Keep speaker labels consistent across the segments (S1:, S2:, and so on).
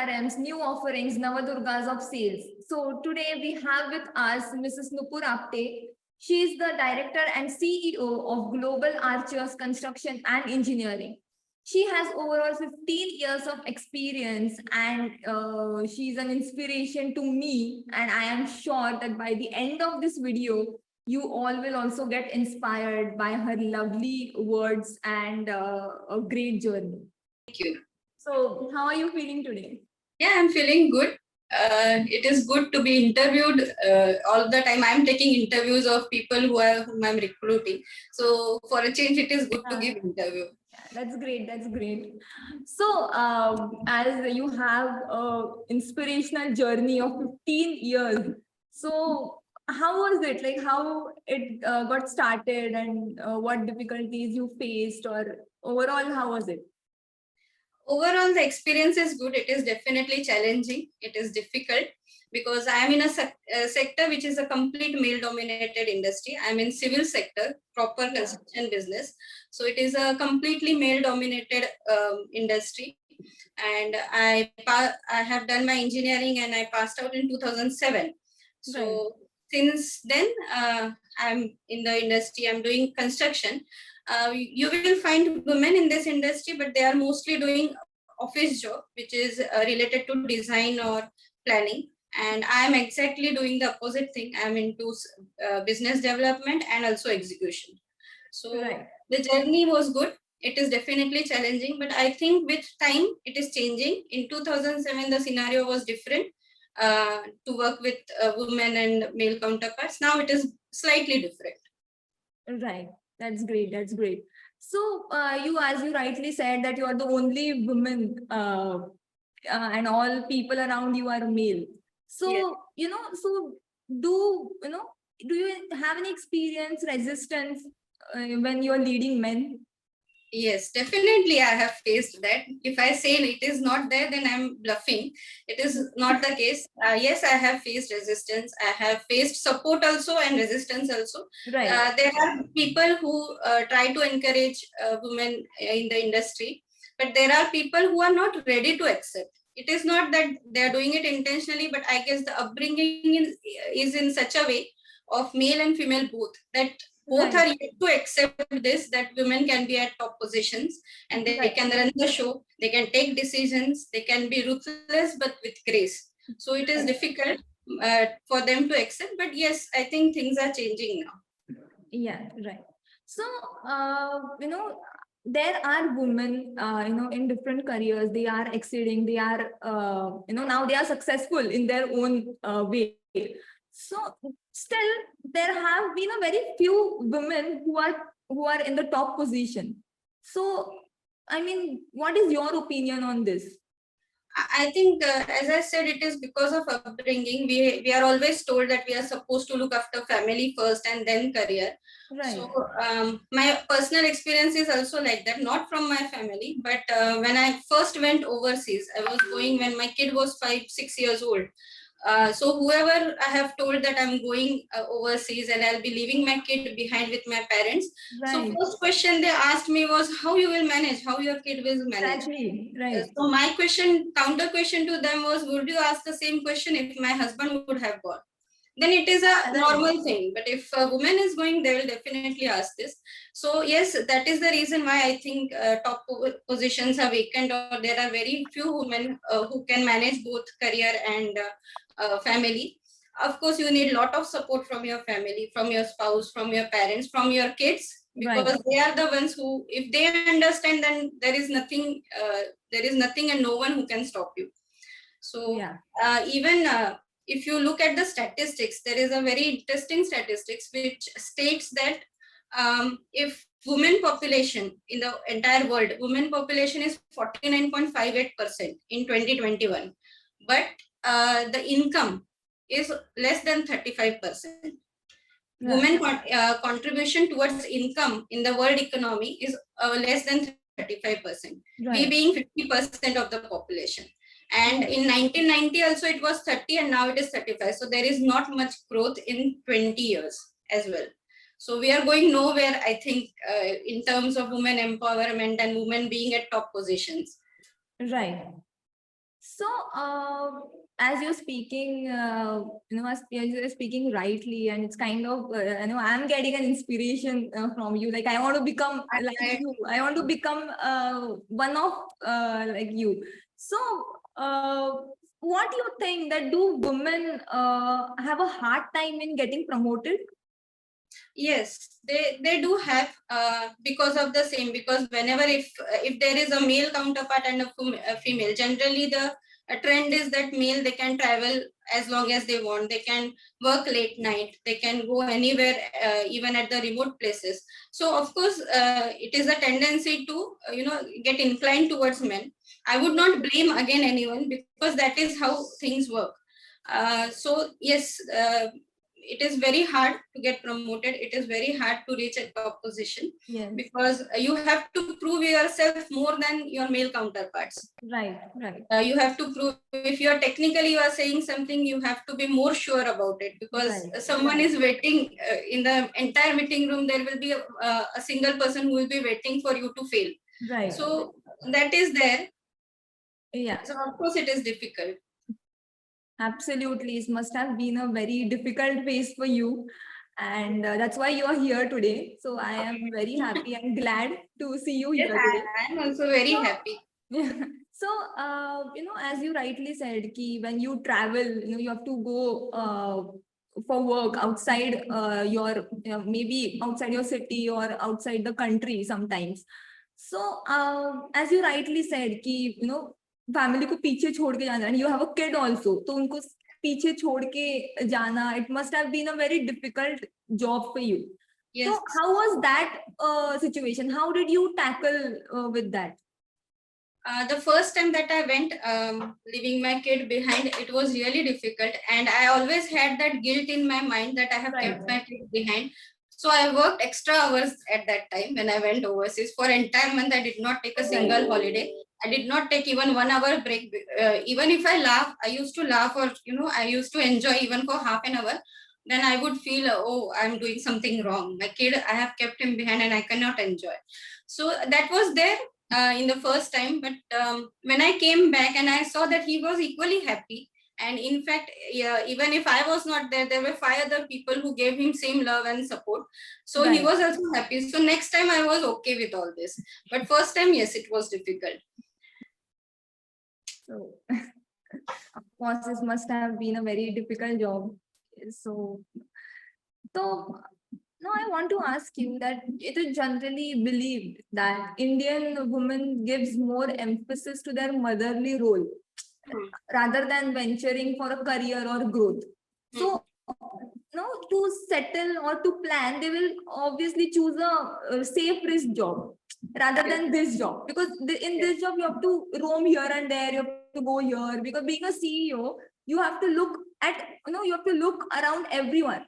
S1: CRMs, new offerings, Navdurgas of Sales. So today we have with us Mrs. Nupur Apte. She is the Director and CEO of Global Archers Construction and Engineering. She has overall 15 years of experience, and she is an inspiration to me. And I am sure that by the end of this video, you all will also get inspired by her lovely words and a great journey.
S2: Thank you.
S1: So, how are you feeling today?
S2: Yeah, I'm feeling good. It is good to be interviewed all the time. I'm taking interviews of people whom I'm recruiting. So for a change, it is good to give interview.
S1: Yeah, that's great. That's great. So, as you have an inspirational journey of 15 years, so how was it? Like how it got started, and what difficulties you faced, or overall, how was it?
S2: Overall, the experience is good. It is definitely challenging. It is difficult because I am in a sector which is a complete male-dominated industry. I'm in civil sector, proper construction business. So it is a completely male-dominated industry. And I have done my engineering and I passed out in 2007. So since then, I'm in the industry. I'm doing construction. You will find women in this industry, but they are mostly doing office job, which is related to design or planning. And I am exactly doing the opposite thing. I'm into business development and also execution. So the journey was good. It is definitely challenging, but I think with time it is changing. In 2007, the scenario was different to work with women and male counterparts. Now it is slightly different.
S1: Right. That's great. That's great. So you, as you rightly said, that you are the only woman and all people around you are male. So, so do you have any experience, resistance when you're leading men?
S2: Yes, definitely I have faced that. If I say it is not there, then I'm bluffing. It is not the case. Yes, I have faced resistance. I have faced support also and resistance also. There are people who try to encourage women in the industry, but there are people who are not ready to accept. It is not that they are doing it intentionally, but I guess the upbringing is in such a way of male and female both, that both are yet to accept this, that women can be at top positions and they can run the show, they can take decisions, they can be ruthless but with grace. So it is difficult for them to accept, but yes, I think things are changing now.
S1: Yeah, right. So, there are women, in different careers, they are exceeding, they are, now they are successful in their own way. So still there have been a very few women who are in the top position. So, I mean, what is your opinion on this?
S2: I think, as I said, it is because of upbringing. We are always told that we are supposed to look after family first and then career. So my personal experience is also like that, not from my family, but when I first went overseas, I was going when my kid was 5-6 years old. So whoever I have told that I'm going overseas and I'll be leaving my kid behind with my parents. So first question they asked me was how you will manage, how your kid will manage. So my counter question to them was, would you ask the same question if my husband would have gone? Then it is a normal thing. But if a woman is going, they will definitely ask this. So yes, that is the reason why I think top positions are vacant, or there are very few women who can manage both career and family. Of course, you need a lot of support from your family, from your spouse, from your parents, from your kids, because they are the ones who, if they understand, then there is nothing and no one who can stop you. So even if you look at the statistics, there is a very interesting statistics which states that if women population in the entire world, women population is 49.58% in 2021, but the income is less than 35%. Women contribution towards income in the world economy is less than 35%. We being 50% of the population. And in 1990 also it was 30 and now it is 35. So there is not much growth in 20 years as well. So we are going nowhere, I think, in terms of women empowerment and women being at top positions.
S1: Right. So, as you're speaking, as you're speaking rightly, and it's kind of, I'm getting an inspiration from you. Like, I want to become like
S2: I,
S1: you. I want to become one of like you. So, uh, what do you think that do women have a hard time in getting promoted?
S2: Yes, they do have, because of the same, because whenever if there is a male counterpart and a female, generally the trend is that male, they can travel as long as they want, they can work late night, they can go anywhere, even at the remote places. So of course, it is a tendency to get inclined towards men. I would not blame again anyone, because that is how things work. So yes, it is very hard to get promoted. It is very hard to reach a top position,
S1: Yes.
S2: because you have to prove yourself more than your male counterparts.
S1: Right, right.
S2: You have to prove, if you are technically you are saying something, you have to be more sure about it, because
S1: Right,
S2: someone
S1: right.
S2: is waiting in the entire meeting room. There will be a single person who will be waiting for you to fail.
S1: Right.
S2: So that is there.
S1: Yeah.
S2: So of course it is difficult.
S1: Absolutely. It must have been a very difficult phase for you. And that's why you are here today. So I am very happy and glad to see you
S2: Yes,
S1: here today.
S2: I am also very
S1: So,
S2: happy.
S1: so as you rightly said, ki when you travel, you have to go for work outside maybe outside your city or outside the country sometimes. So, as you rightly said, कि family को पीछे छोड़ के जाना, and you have a kid also, तो उनको पीछे छोड़ के जाना, it must have been a very difficult job for you.
S2: Yes.
S1: So, how was that situation? How did you tackle with that?
S2: The first time that I went, leaving my kid behind, it was really difficult. And I always had that guilt in my mind that I have kept my kid behind. So I worked extra hours at that time when I went overseas. For entire month, I did not take a single holiday. I did not take even 1 hour break. Even if I laugh, I used to laugh, or I used to enjoy even for half an hour. Then I would feel, oh, I'm doing something wrong. My kid, I have kept him behind and I cannot enjoy. So that was there in the first time. But when I came back and I saw that he was equally happy, and in fact, even if I was not there, there were 5 other people who gave him same love and support. So he was also happy. So next time I was okay with all this. But first time, yes, it was difficult.
S1: So, of course, this must have been a very difficult job. So, now I want to ask you that it is generally believed that Indian women gives more emphasis to their motherly role rather than venturing for a career or growth. So, to settle or to plan, they will obviously choose a safe risk job rather than this job, because in this job you have to roam here and there, you have to go here, because being a CEO, you have to look at, you have to look around everyone.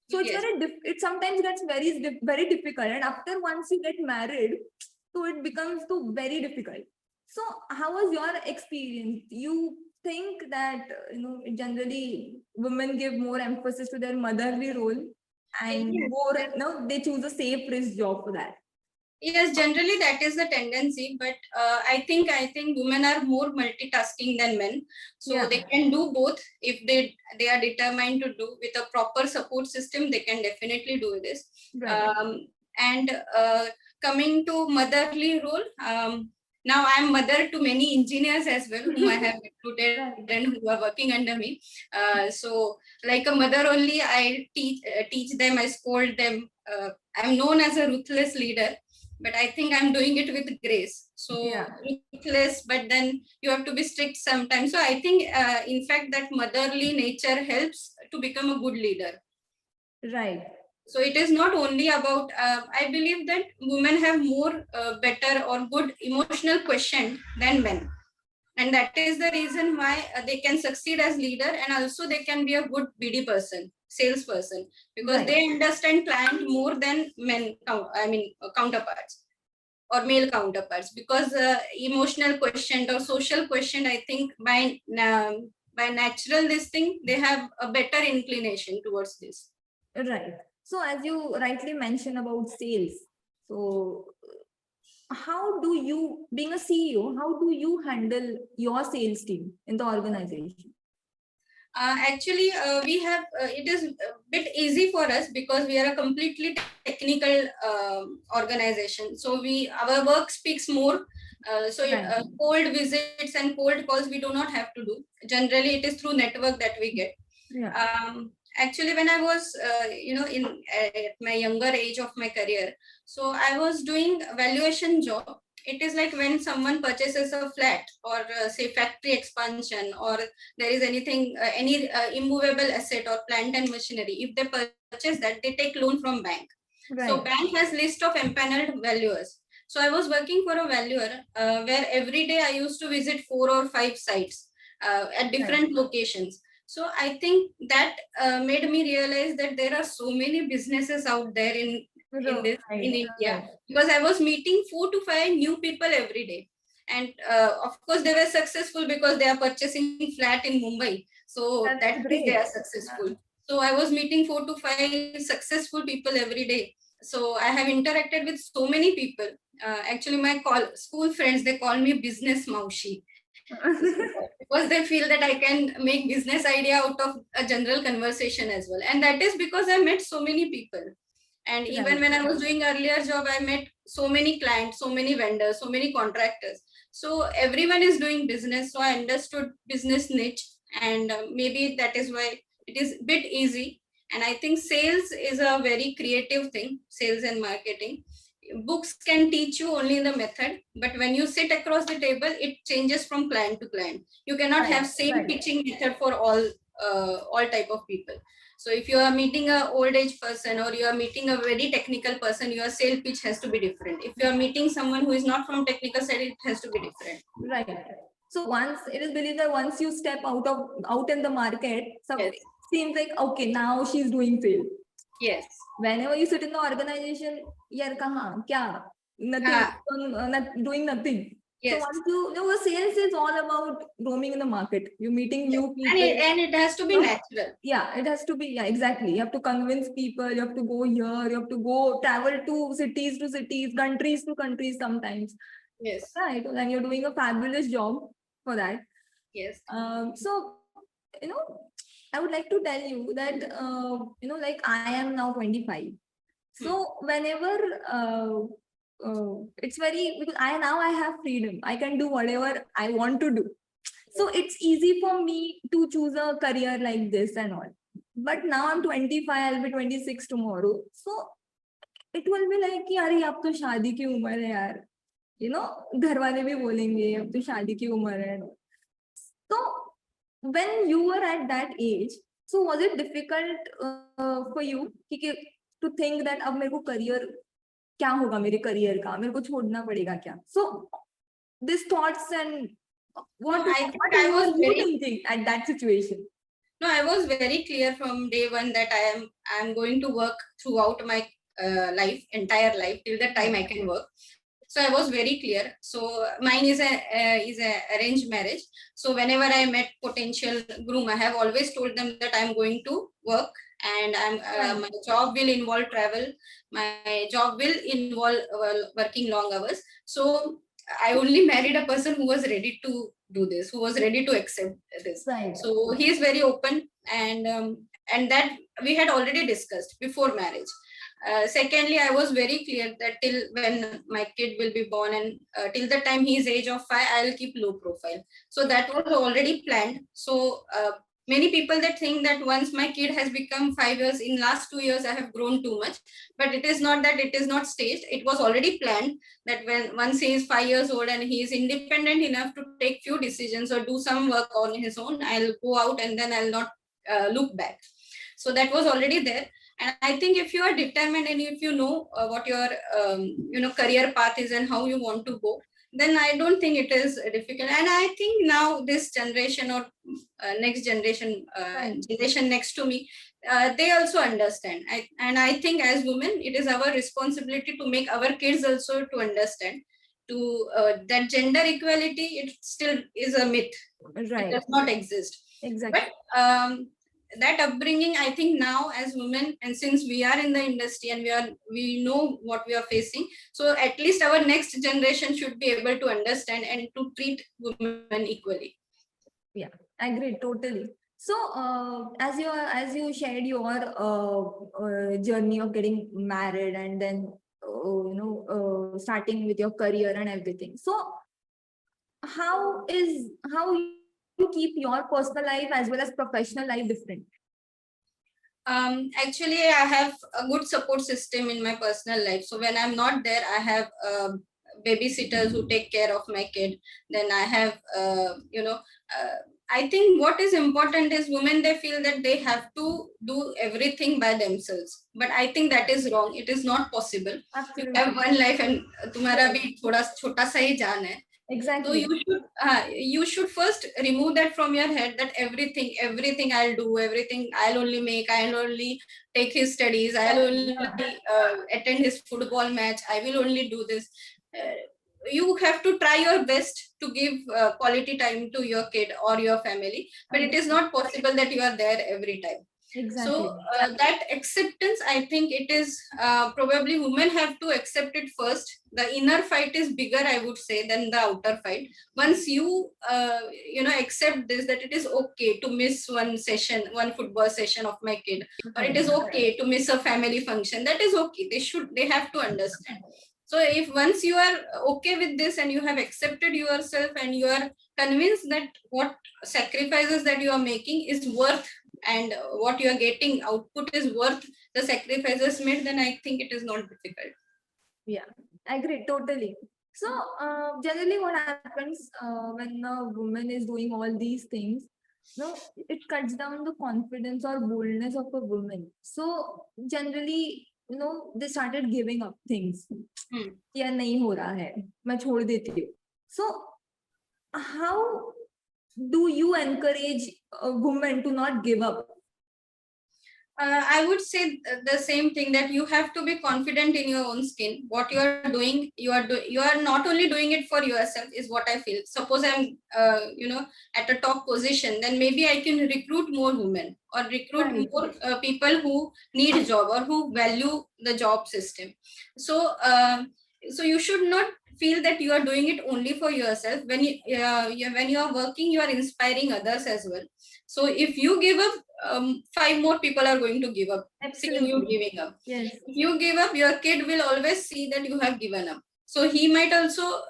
S1: So it's
S2: Yes.
S1: it sometimes gets very difficult, and after once you get married, so it becomes too very difficult. So how was your experience? You think that generally women give more emphasis to their motherly role and
S2: Yes.
S1: more they choose a safe risk job for that?
S2: Yes, generally that is the tendency, but I think women are more multitasking than men, so
S1: Yeah.
S2: they can do both if they are determined to do with a proper support system. They can definitely do this.
S1: Right.
S2: And coming to motherly role, now I am mother to many engineers as well, whom I have recruited and who are working under me. So like a mother only, I teach them, I scold them. I'm known as a ruthless leader, but I think I'm doing it with grace. So ruthless, but then you have to be strict sometimes. So I think, in fact, that motherly nature helps to become a good leader.
S1: Right.
S2: So it is not only about, I believe that women have more better or good emotional quotient than men. And that is the reason why they can succeed as leader, and also they can be a good BD person, salesperson, because they understand client more than men, counterparts or male counterparts, because emotional quotient or social quotient, I think by natural this thing, they have a better inclination towards this.
S1: Right. So as you rightly mentioned about sales, so how do you, being a CEO, how do you handle your sales team in the organization?
S2: Actually, we have it is a bit easy for us because we are a completely technical organization. So our work speaks more. Cold visits and cold calls we do not have to do. Generally, it is through network that we get.
S1: Yeah.
S2: Actually, when I was in at my younger age of my career, so I was doing valuation job. It is like when someone purchases a flat or say factory expansion, or there is anything any immovable asset or plant and machinery. If they purchase that, they take loan from bank.
S1: Right.
S2: So bank has list of empaneled valuers. So I was working for a valuer where every day I used to visit 4 or 5 sites at different locations. So I think that made me realize that there are so many businesses out there in India, because I was meeting 4 to 5 new people every day. And of course, they were successful because they are purchasing flat in Mumbai. So that means they are successful. Yeah. So I was meeting 4 to 5 successful people every day. So I have interacted with so many people. Actually, my school friends, they call me business maushi. Because they feel that I can make business idea out of a general conversation as well. And that is because I met so many people. And even when I was doing earlier job, I met so many clients, so many vendors, so many contractors. So everyone is doing business. So I understood business niche, and maybe that is why it is a bit easy. And I think sales is a very creative thing, sales and marketing. Books can teach you only the method, but when you sit across the table, it changes from client to client. You cannot have same pitching method for all type of people. So if you are meeting a old age person or you are meeting a very technical person, your sales pitch has to be different. If you are meeting someone who is not from technical side, it has to be different.
S1: Right. So once it is believed that once you step out in the market, it seems like, okay, now she's doing sales.
S2: Yes.
S1: Whenever you sit in the organization, yaar kahan, kya, nothing, doing nothing. Yes. So once sales is all about roaming in the market. You're meeting new people.
S2: And it has to be natural.
S1: Yeah, it has to be. Yeah, exactly. You have to convince people. You have to go here. You have to go travel to cities, countries to countries sometimes.
S2: Yes.
S1: Right. And you're doing a fabulous job for that.
S2: Yes.
S1: So, I would like to tell you that, like I am now 25. So whenever it's very, because I have freedom. I can do whatever I want to do. So it's easy for me to choose a career like this and all. But now I'm 25, I'll be 26 tomorrow. So it will be like कि अरे अब तो शादी की उम्र है यार, घर वाले भी बोलेंगे अब तो शादी की उम्र है. So when you were at that age, so was it difficult for you to think that अब मेरे को career क्या होगा, मेरे career का मेरे को छोड़ना पड़ेगा क्या? So these thoughts and what I was thinking at that situation?
S2: No, I was very clear from day one that I am going to work throughout my entire life till the time I can work. So I was very clear. So mine is a arranged marriage. So whenever I met potential groom, I have always told them that I'm going to work, and my job will involve travel. My job will involve working long hours. So I only married a person who was ready to do this, who was ready to accept this.
S1: Right.
S2: So he is very open, and that we had already discussed before marriage. Secondly, I was very clear that till when my kid will be born, and till the time he is age of 5, I will keep low profile. So that was already planned. So many people that think that once my kid has become 5 years, in last 2 years I have grown too much, but it is not that. It is not staged. It was already planned that when once he is 5 years old and he is independent enough to take few decisions or do some work on his own, I'll go out and then I'll not look back. So that was already there. And I think if you are determined and if you know what your career path is and how you want to go, then I don't think it is difficult. And I think now this generation or next generation, generation next to me, they also understand. And I think as women, it is our responsibility to make our kids also to understand that gender equality, it still is a myth.
S1: Right.
S2: It does not exist.
S1: Exactly.
S2: But that upbringing, I think now as women, and since we are in the industry and we know what we are facing, so at least our next generation should be able to understand and to treat women equally.
S1: Yeah, I agree totally. So, as you shared your journey of getting married and then starting with your career and everything. So, how you keep your personal life as well as professional life different?
S2: Actually, I have a good support system in my personal life. So when I'm not there, I have babysitters who take care of my kid. Then I have, I think what is important is women, they feel that they have to do everything by themselves. But I think that is wrong. It is not possible.
S1: Absolutely.
S2: You have one life and तुम्हारा भी थोड़ा छोटा सा ही जान है.
S1: Exactly.
S2: So you should first remove that from your head, that everything I'll do, everything I'll only make, I'll only take his studies, I'll only attend his football match, I will only do this. You have to try your best to give quality time to your kid or your family, but it is not possible that you are there every time.
S1: Exactly.
S2: So that acceptance, I think it is probably women have to accept it first. The inner fight is bigger, I would say, than the outer fight. Once you accept this, that it is okay to miss one session, one football session of my kid, or it is okay to miss a family function, that is okay. They have to understand. So if once you are okay with this and you have accepted yourself and you are convinced that what sacrifices that you are making is worth, and what you are getting output is worth the sacrifices made, then I think it is not difficult.
S1: Yeah, I agree totally. So generally what happens when a woman is doing all these things, it cuts down the confidence or boldness of a woman. So generally, they started giving up things. या नहीं हो रहा है, मैं छोड़ देती हूँ. So how do you encourage a woman to not give up?
S2: I would say the same thing, that you have to be confident in your own skin. What you are doing, you are not only doing it for yourself, is what I feel. Suppose I'm at a top position, then maybe I can recruit more women or recruit more people who need a job or who value the job system. So so you should not feel that you are doing it only for yourself. When you are working, you are inspiring others as well. So if you give up, 5 more people are going to give up. Seeing you giving up.
S1: Yes.
S2: If you give up, your kid will always see that you have given up. So he might also,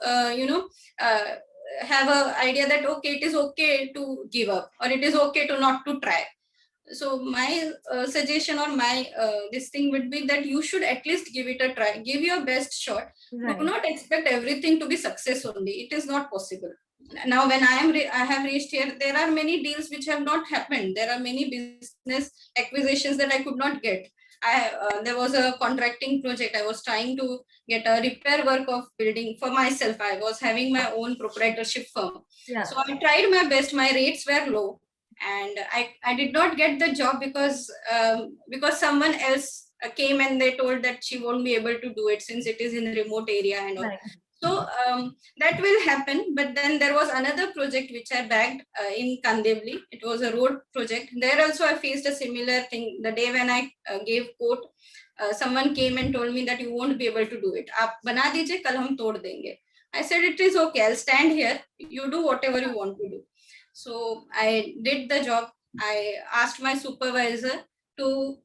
S2: have a idea that okay, it is okay to give up, or it is okay to not to try. So my suggestion or my this thing would be that you should at least give it a try. Give your best shot.
S1: Right.
S2: Do not expect everything to be success only. It is not possible. Now when I have reached here, there are many deals which have not happened. There are many business acquisitions that I could not get. There was a contracting project. I was trying to get a repair work of building for myself. I was having my own proprietorship firm.
S1: Yeah.
S2: So I tried my best. My rates were low, and I did not get the job because someone else came and they told that she won't be able to do it since it is in a remote area and all. So that will happen. But then there was another project which I bagged in Kandivli. It was a road project. There also I faced a similar thing. The day when I gave quote, someone came and told me that you won't be able to do it. आप बना दीजिए, कल हम तोड़ देंगे. I said it is okay. I'll stand here. You do whatever you want to do. So I did the job. I asked my supervisor to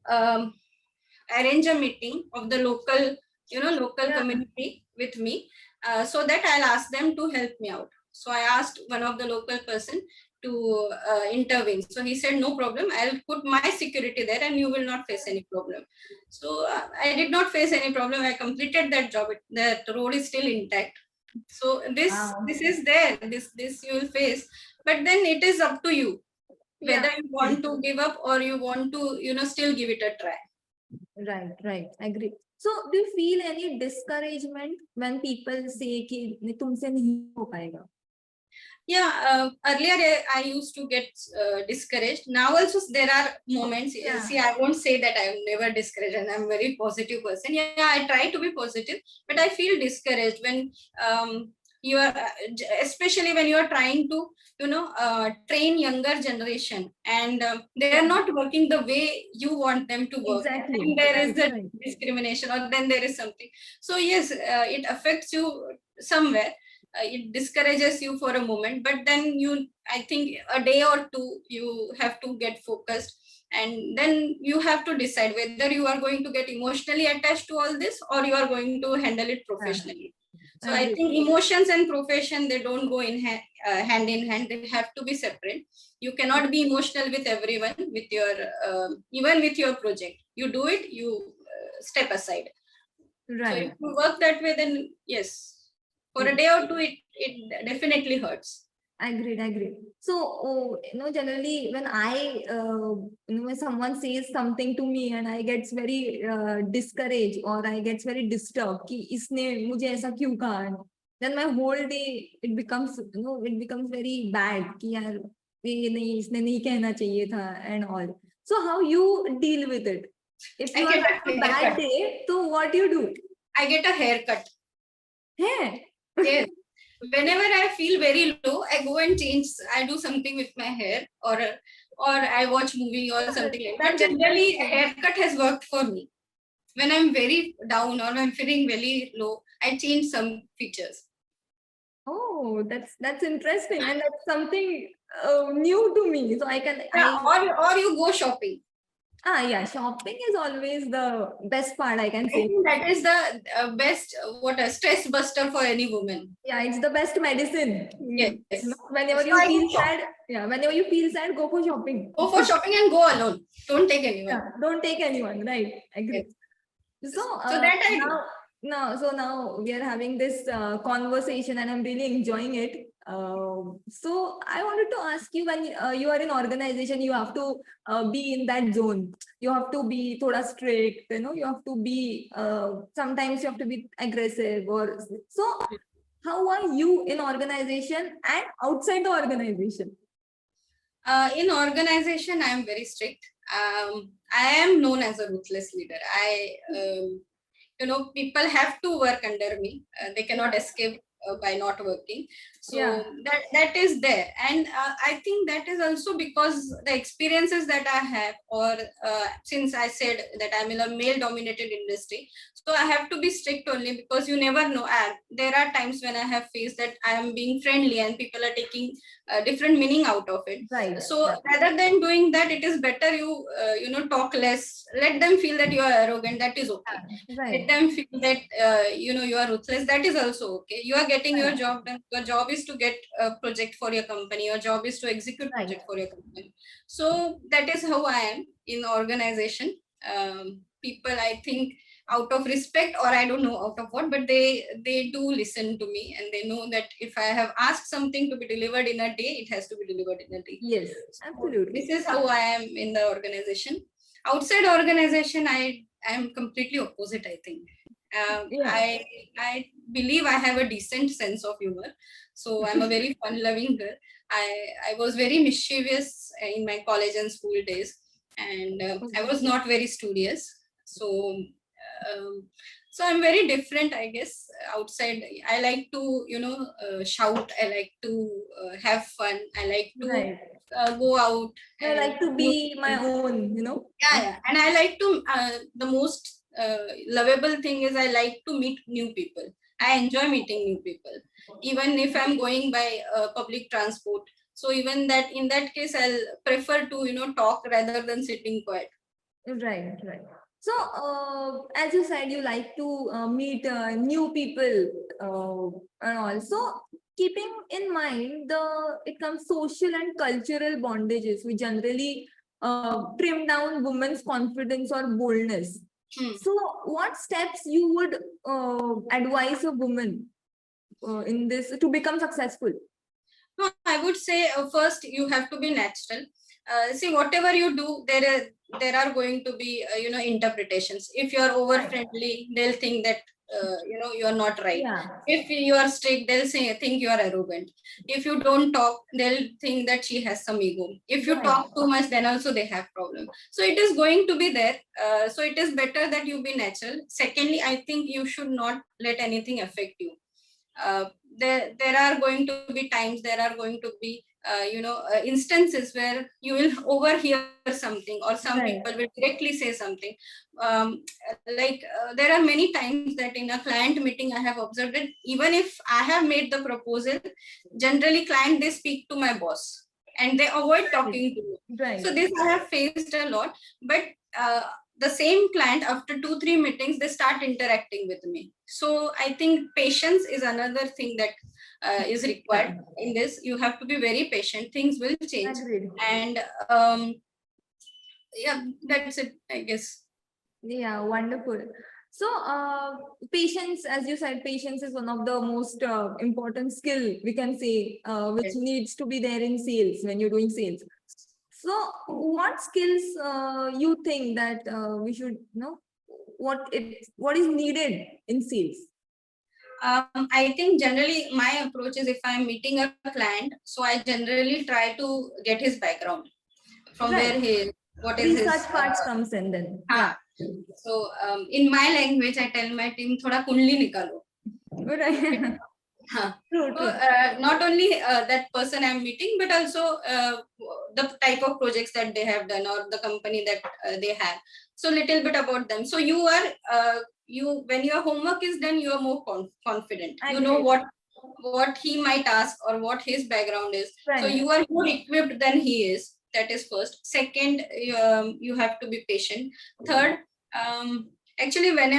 S2: arrange a meeting of the local community with me, so that I'll ask them to help me out. So I asked one of the local person to intervene. So he said, no problem, I'll put my security there and you will not face any problem. So I did not face any problem. I completed that job. That road is still intact. So this is there. This you will face. But then it is up to you whether you want to give up or you want to still give it a try.
S1: Right. Agree. So do you feel any discouragement when people say कि तुमसे नहीं हो पाएगा?
S2: Yeah, earlier I used to get discouraged. Now also there are moments.
S1: Yeah.
S2: See, I won't say that I'm never discouraged and I'm a very positive person. Yeah, I try to be positive, but I feel discouraged when you are especially when you are trying to train younger generation, and they are not working the way you want them to work,
S1: Exactly.
S2: and there is
S1: Right,
S2: a
S1: right.
S2: discrimination, or then there is something. So yes, it affects you somewhere. It discourages you for a moment, but then I think a day or two you have to get focused, and then you have to decide whether you are going to get emotionally attached to all this, or you are going to handle it
S1: Yeah,
S2: professionally. So I
S1: agree.
S2: think emotions and profession, they don't go in hand in hand. They have to be separate. You cannot be emotional with everyone, with your even with your project. You do it, you step aside. So if
S1: Right.
S2: you work that way, then yes, for a
S1: Yes.
S2: day or two, it definitely hurts.
S1: Agreed, agreed. So, generally when when someone says something to me and I gets very discouraged or I gets very disturbed कि इसने मुझे ऐसा क्यों कहा, then my whole day it becomes, it becomes very bad कि यार ये नहीं, इसने नहीं कहना चाहिए था and all. So how you deal with it? If
S2: I
S1: you are
S2: get
S1: having a
S2: a
S1: bad
S2: haircut.
S1: day, so what you do?
S2: I get a haircut.
S1: Hey.
S2: Yes. Whenever I feel very low, I go and change. I do something with my hair, or I watch movie or something like that. But
S1: That's
S2: generally, a
S1: interesting.
S2: haircut has worked for me. When I'm very down or I'm feeling very low, I change some features.
S1: Oh, that's interesting, and that's something new to me. So
S2: Yeah, or you go shopping.
S1: yeah, shopping is always the best part, I can
S2: I
S1: say.
S2: think that is the best what a stress buster for any woman.
S1: Yeah, it's the best medicine.
S2: Yes.
S1: Whenever
S2: So
S1: you
S2: I go
S1: feel
S2: shop.
S1: sad, yeah, whenever you feel sad, go for shopping.
S2: Go for shopping and go alone. Don't take anyone.
S1: Yeah, don't take anyone, right?
S2: Yes.
S1: Agree. So
S2: So that I do.
S1: now we are having this conversation, and I'm really enjoying it. So I wanted to ask you, when you are in organization, you have to be in that zone. You have to be thoda strict. You have to be sometimes you have to be aggressive, or so. How are you in organization and outside the organization?
S2: In organization, I am very strict. I am known as a ruthless leader. People have to work under me. They cannot escape by not working.
S1: Yeah,
S2: So that is there, and I think that is also because the experiences that I have, or since I said that I'm in a male-dominated industry, so I have to be strict only because you never know. There are times when I have faced that I am being friendly and people are taking different meaning out of it.
S1: right.
S2: So rather than doing that, it is better you talk less. Let them feel that you are arrogant. That is okay. Let
S1: Right.
S2: them feel that you are ruthless. That is also okay. You are getting your
S1: Right.
S2: job done. Your job is to get a project for your company. Your job is to execute
S1: Right.
S2: project for your company. So that is how I am in organization. People, I think, out of respect, or I don't know out of what, but they do listen to me, and they know that if I have asked something to be delivered in a day, it has to be delivered in a day.
S1: Yes,
S2: So
S1: absolutely.
S2: this is how I am in the organization. Outside organization, I am completely opposite, I think.
S1: Yeah.
S2: I believe I have a decent sense of humor, so I'm a very fun loving girl. I was very mischievous in my college and school days, and I was not very studious. So um, so I'm very different, I guess. Outside, I like to shout. I like to have fun. I like to
S1: Right.
S2: go out
S1: I
S2: and
S1: like to
S2: meet
S1: be my
S2: people.
S1: own.
S2: Yeah, and I like to the most lovable thing is I like to meet new people. I enjoy meeting new people, even if I'm going by public transport. So even that, in that case, I'll prefer to talk rather than sitting quiet.
S1: Right, right. So, as you said, you like to meet new people and also keeping in mind it comes social and cultural bondages. We generally trim down women's confidence or boldness.
S2: Hmm.
S1: So, what steps you would advise a woman in this to become successful?
S2: No, I would say first you have to be natural. See, whatever you do, there are going to be interpretations. If you are over friendly, they'll think that you are not right.
S1: Yeah.
S2: If you are strict, they'll say think you are arrogant. If you don't talk, they'll think that she has some ego. If you
S1: Right.
S2: talk too much, then also they have problem. So it is going to be there. So it is better that you be natural. Secondly, I think you should not let anything affect you. there are going to be times, there are going to be instances where you will overhear something, or some people will directly say something. There are many times that in a client meeting I have observed that even if I have made the proposal, generally client, they speak to my boss and they avoid talking to me. So this I have faced a lot. But the same client, after 2-3 meetings, they start interacting with me. So I think patience is another thing that is required in this. You have to be very patient. Things will change. And yeah, that's it, I guess.
S1: Yeah, wonderful. So, patience, as you said, patience is one of the most important skill, we can say, which needs to be there in sales when you're doing sales. So, what skills you think that we should know? What is needed in sales?
S2: I think generally my approach is, if I'm meeting a client, so I generally try to get his background, from where he is, what is
S1: Research
S2: his
S1: parts comes in then.
S2: Yeah. So in my language, I tell my team, thoda kundli nikalo.
S1: Right. True, true.
S2: Not only that person I'm meeting, but also the type of projects that they have done, or the company that they have. So little bit about them. So you are when your homework is done, you are more confident. You know what he might ask, or what his background is. So you are more equipped than he is. That is first. Second, you have to be patient. Third, actually, when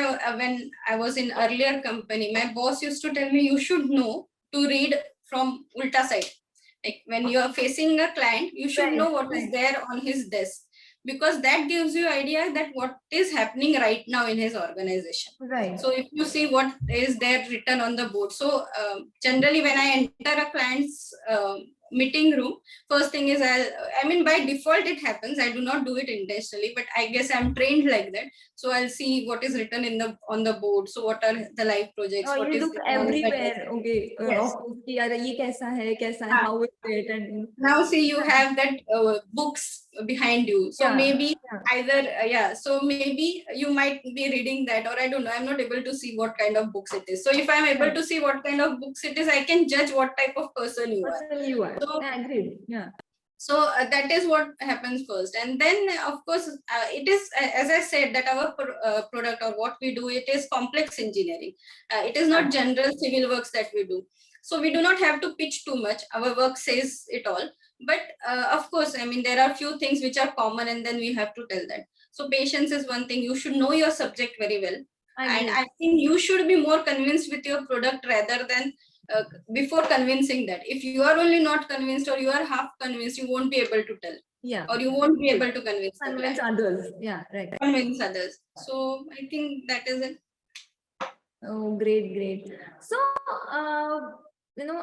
S2: I was in earlier company, my boss used to tell me, you should know to read from ulta side. Like when you are facing a client, you should know what is there on his desk, because that gives you idea that what is happening right now in his organization. So if you see what is there written on the board. So generally when I enter a client's meeting room, first thing is I mean, by default it happens, I do not do it intentionally, but I guess I'm trained like that. So I'll see what is written on the board. So what are the live projects? What
S1: you
S2: is
S1: look everywhere. Okay. How is it? And
S2: now see, you have that books behind you. So maybe either so maybe you might be reading that, or I don't know, I'm not able to see what kind of books it is. So if I'm able to see what kind of books it is, I can judge what type of person you are. So,
S1: I agree. Yeah.
S2: So that is what happens first. And then of course it is, as I said, that our product, or what we do, it is complex engineering. It is not general civil works that we do. So we do not have to pitch too much. Our work says it all. But of course, I mean, there are few things which are common, and then we have to tell that. So patience is one thing. You should know your subject very well. And I think you should be more convinced with your product rather than before convincing that. If you are only not convinced, or you are half convinced, you won't be able to tell. Or you won't be able to convince
S1: others. Yeah, right.
S2: Convince others. So I think that is it.
S1: Oh, great. So,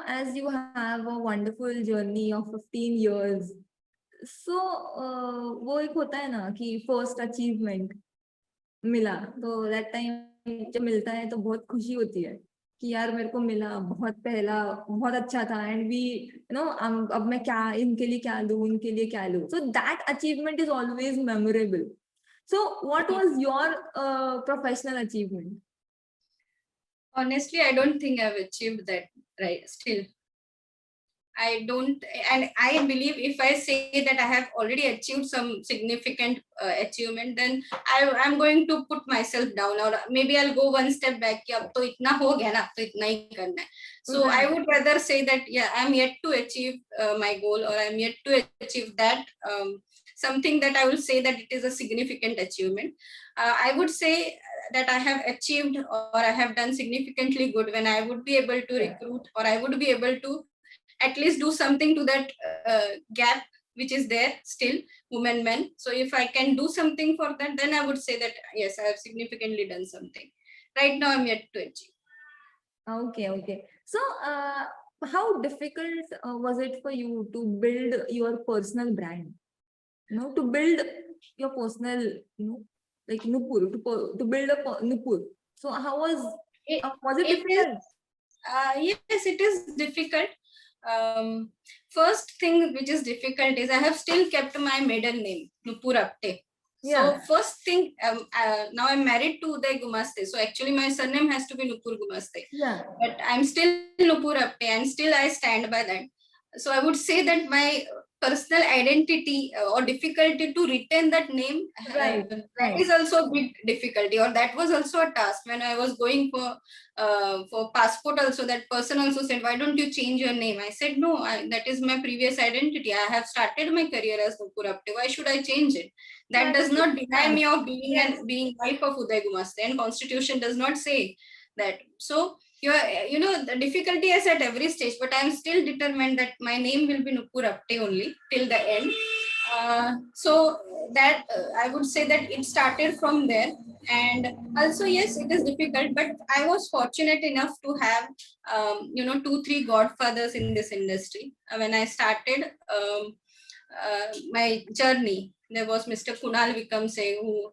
S1: as you have a wonderful journey of 15 years, so वो एक होता है ना कि first achievement मिला, तो that time जब मिलता है तो बहुत खुशी होती है कि यार मेरे को मिला, बहुत अच्छा था, and we अब मैं क्या इनके लिए क्या लूं, उनके लिए क्या लूं. So that achievement is always memorable. So what was your professional achievement?
S2: Honestly, I don't think I've achieved that right still. I don't, and I believe if I say that I have already achieved some significant achievement, then I'm going to put myself down, or maybe I'll go one step back. Ab to itna ho gaya na, to itna hi karna hai. So I would rather say that I'm yet to achieve my goal, or I'm yet to achieve that something that I will say that it is a significant achievement. I would say that I have achieved, or I have done significantly good when I would be able to recruit, or I would be able to at least do something to that gap which is there still, women, men. So if I can do something for that, then I would say that yes, I have significantly done something. Right now, I'm yet to achieve.
S1: Okay. So, how difficult was it for you to build your personal brand? To build your personal, like Nupur, to build a Nupur. So, how was it difficult?
S2: Yes, it is difficult. First thing which is difficult is I have still kept my maiden name, Nupur Apte. So first thing, now I'm married to Uday Gumaste. So actually my surname has to be Nupur Gumaste. But I'm still Nupur Apte and still I stand by that. So I would say that my personal identity or difficulty to retain that name, that is also a big difficulty, or that was also a task when I was going for passport also. That person also said, why don't you change your name? I said, no, that is my previous identity. I have started my career as Nupur Apte. Why should I change it? That does not deny me of being wife of Uday Gumaste, and Constitution does not say that. So the difficulty is at every stage, but I am still determined that my name will be Nupur Apte only till the end. So that I would say that it started from there. And also, yes, it is difficult, but I was fortunate enough to have 2-3 godfathers in this industry. When I started my journey, there was Mr. Kunal Vikamse, who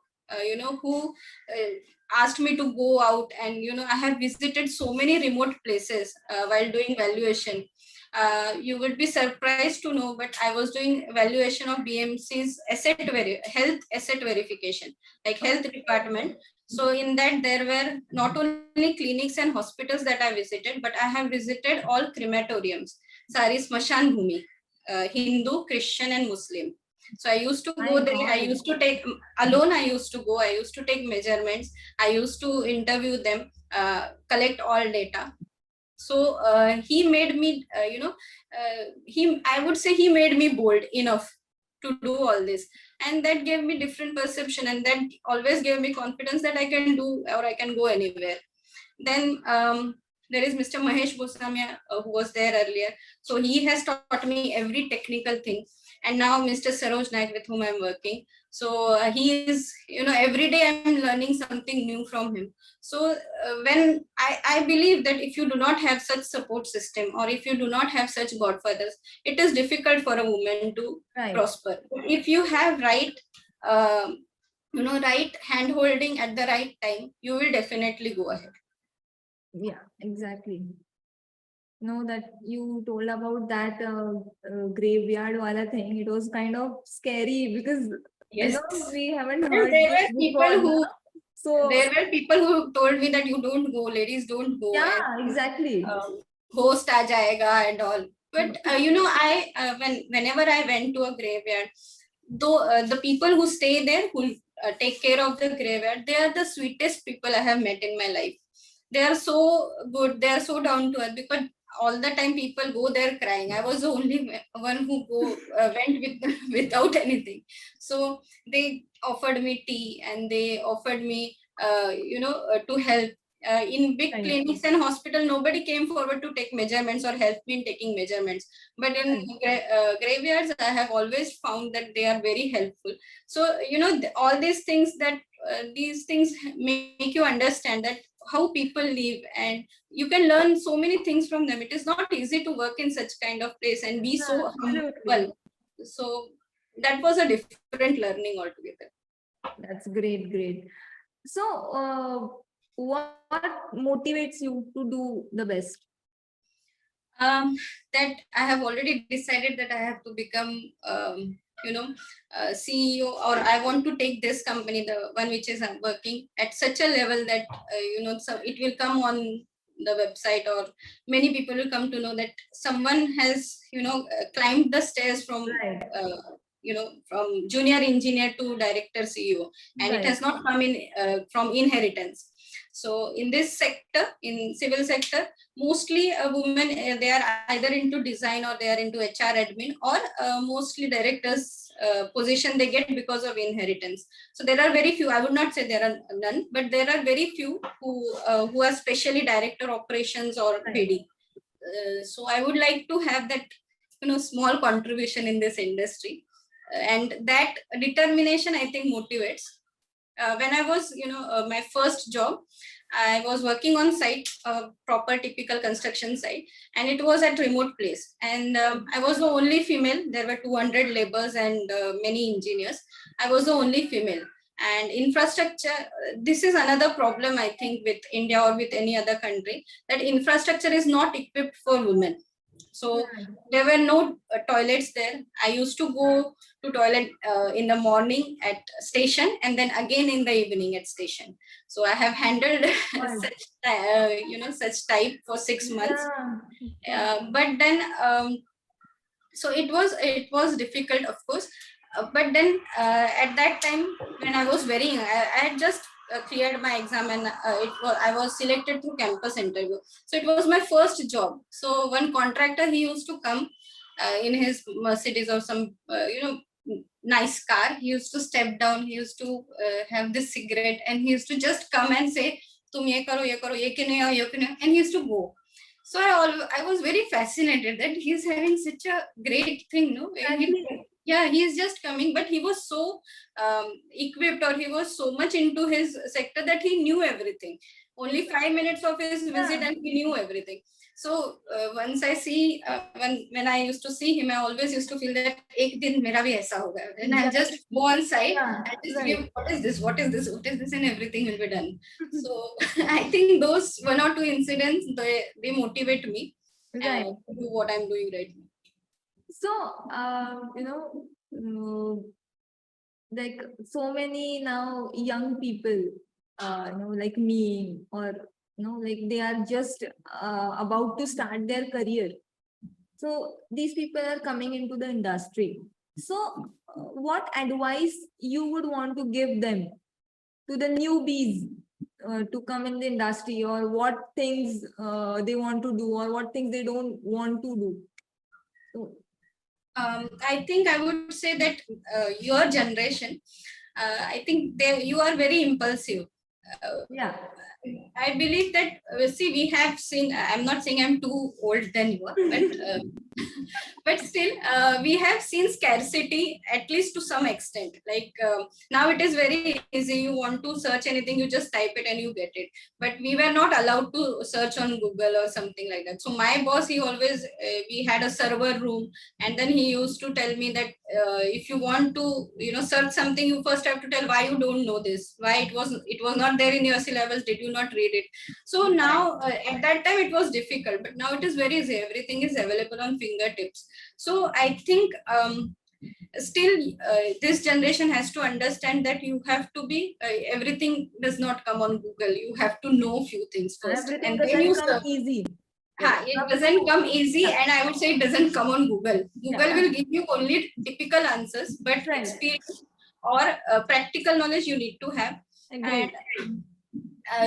S2: asked me to go out, and I have visited so many remote places while doing valuation. You would be surprised to know, but I was doing valuation of BMC's health asset verification, like health department. So in that, there were not only clinics and hospitals that I visited, but I have visited all crematoriums, Sari Smashan Bhumi, Hindu, Christian, and Muslim. So I used to go there. I used to take alone. I used to go. I used to take measurements. I used to interview them, collect all data. So he made me, I would say he made me bold enough to do all this, and that gave me different perception, and that always gave me confidence that I can do or I can go anywhere. Then there is Mr. Mahesh Bosamia, who was there earlier. So he has taught me every technical thing. And now Mr. Saroj Naik, with whom I'm working. So he is, every day I'm learning something new from him. So when I believe that if you do not have such support system, or if you do not have such godfathers, it is difficult for a woman to prosper. If you have right hand holding at the right time, you will definitely go ahead.
S1: Yeah, exactly. That you told about that graveyard wala thing, it was kind of scary because we haven't heard
S2: there were people who told me that you don't go, ladies don't go.
S1: Yeah, exactly.
S2: Ghost aa jayega and all. But whenever I went to a graveyard, though the people who stay there, who take care of the graveyard, they are the sweetest people I have met in my life. They are so good. They are so down to earth, because all the time people go there crying. I was the only one who went without anything. So they offered me tea, and they offered me to help. In big clinics and hospital, nobody came forward to take measurements or help me in taking measurements. But in graveyards, I have always found that they are very helpful. So all these things make you understand that how people live, and you can learn so many things from them. It is not easy to work in such kind of place and be so humble. So that was a different learning altogether.
S1: That's great. So what motivates you to do the best?
S2: That I have already decided that I have to become CEO, or I want to take this company, the one which is I'm working, at such a level that so it will come on the website, or many people will come to know that someone has climbed the stairs from from junior engineer to director CEO, and it has not come in from inheritance. So in this sector, in civil sector, mostly women, they are either into design or they are into HR admin, or mostly directors position they get because of inheritance. So there are very few. I would not say there are none, but there are very few who are specially director operations or PD. So I would like to have that small contribution in this industry, and that determination I think motivates. When I was my first job, I was working on site, a proper typical construction site, and it was at remote place. And I was the only female. There were 200 laborers and many engineers. I was the only female. And infrastructure, this is another problem I think with India or with any other country, that infrastructure is not equipped for women. So there were no toilets there. I used to go to toilet in the morning at station and then again in the evening at station. So I have handled such type for 6 months. But then so it was difficult, of course. But then at that time when I was very young, I had just cleared my exam and I was selected through campus interview. So it was my first job. So one contractor, he used to come in his Mercedes or some nice car. He used to step down. He used to have this cigarette and he used to just come and say, "Tum ye karo, ye kyun nahi aaya, ye kyun nahi aaya," and he used to go. So I was very fascinated that he's having such a great thing, no? He's just coming, but he was so equipped, or he was so much into his sector that he knew everything. Only 5 minutes of his visit and he knew everything. So once I see, when I used to see him, I always used to feel that ek din mera bhi aisa hoga. Then I'll just go on site and just give, what is this, what is this, what is this, and everything will be done. So I think those 1 or 2 incidents, they motivate me to do what I'm doing right now.
S1: So, like so many now young people, like me, or like they are just about to start their career. So these people are coming into the industry. So what advice you would want to give them, to the newbies, to come in the industry, or what things they want to do, or what things they don't want to do? So,
S2: I think I would say that your generation, I think you are very impulsive. I believe that, see, we have seen, I'm not saying I'm too old than you are, but still, we have seen scarcity, at least to some extent. Like now it is very easy. You want to search anything, you just type it and you get it. But we were not allowed to search on Google or something like that. So my boss, he always, we had a server room, and then he used to tell me that if you want to, search something, you first have to tell why you don't know this, why it was not there in your syllabus, did you not read it? So now at that time it was difficult, but now it is very easy. Everything is available on fingertips. So I think still this generation has to understand that you have to be, everything does not come on Google. You have to know few things first.
S1: Everything doesn't come easy.
S2: It doesn't come easy, and I would say it doesn't come on Google. Google will give you only typical answers, but experience or practical knowledge you need to have. And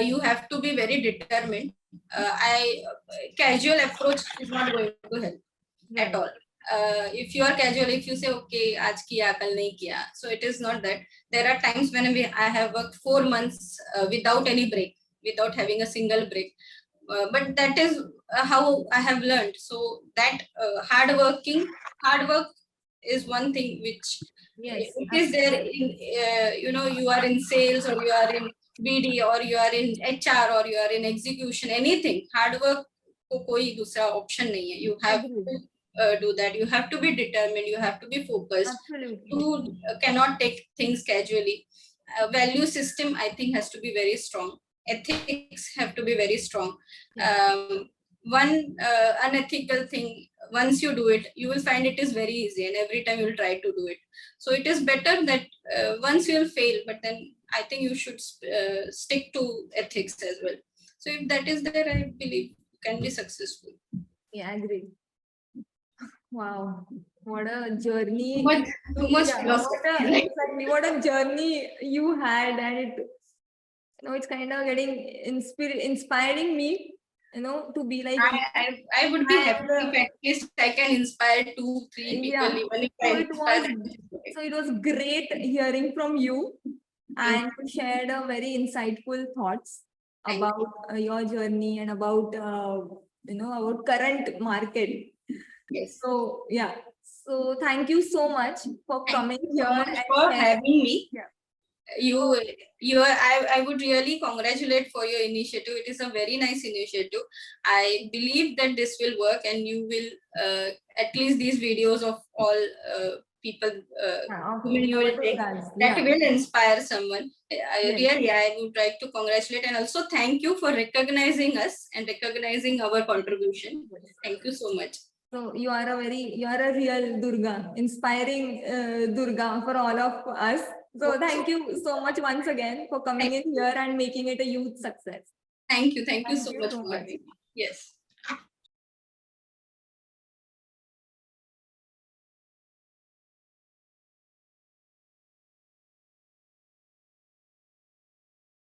S2: you have to be very determined. Casual approach is not going to help at all. If you are casual, if you say, okay, aaj kiya, kal nahi kiya, so it is not that. There are times when I have worked 4 months without any break, without having a single break. But that is how I have learned. So that hard work is one thing which it is there in, you are in sales, or you are in BD, or you are in HR, or you are in execution, anything. Hard work ko koi dusra option nahi hai. You have to do that. You have to be determined. You have to be focused. You cannot take things casually. Value system, I think, has to be very strong. Ethics have to be very strong. One unethical thing, once you do it, you will find it is very easy, and every time you will try to do it. So it is better that once you will fail, but then I think you should stick to ethics as well. So if that is there, I believe you can be successful.
S1: Yeah, I agree. Wow, what a journey!
S2: Too much
S1: what a journey you had, and it's kind of getting inspiring me, to be like.
S2: I would be happy if at least I can inspire 2-3 people, even if I inspire them.
S1: So it was great hearing from you, and you shared a very insightful thoughts about your journey and about about current market.
S2: Yes.
S1: So so thank you so much for coming here and
S2: for having me. I would really congratulate for your initiative. It is a very nice initiative. I believe that this will work, and you will at least these videos of all people you will take, that will inspire someone. Really, I would like to congratulate, and also thank you for recognizing us and recognizing our contribution. Thank you so much.
S1: So you are a real Durga, inspiring Durga for all of us. So thank you so much once again for coming in here and making it a huge success.
S2: Thank you. Thank you
S1: Thank
S2: so
S1: you
S2: much
S1: so
S2: for
S1: much.
S2: having me. Yes.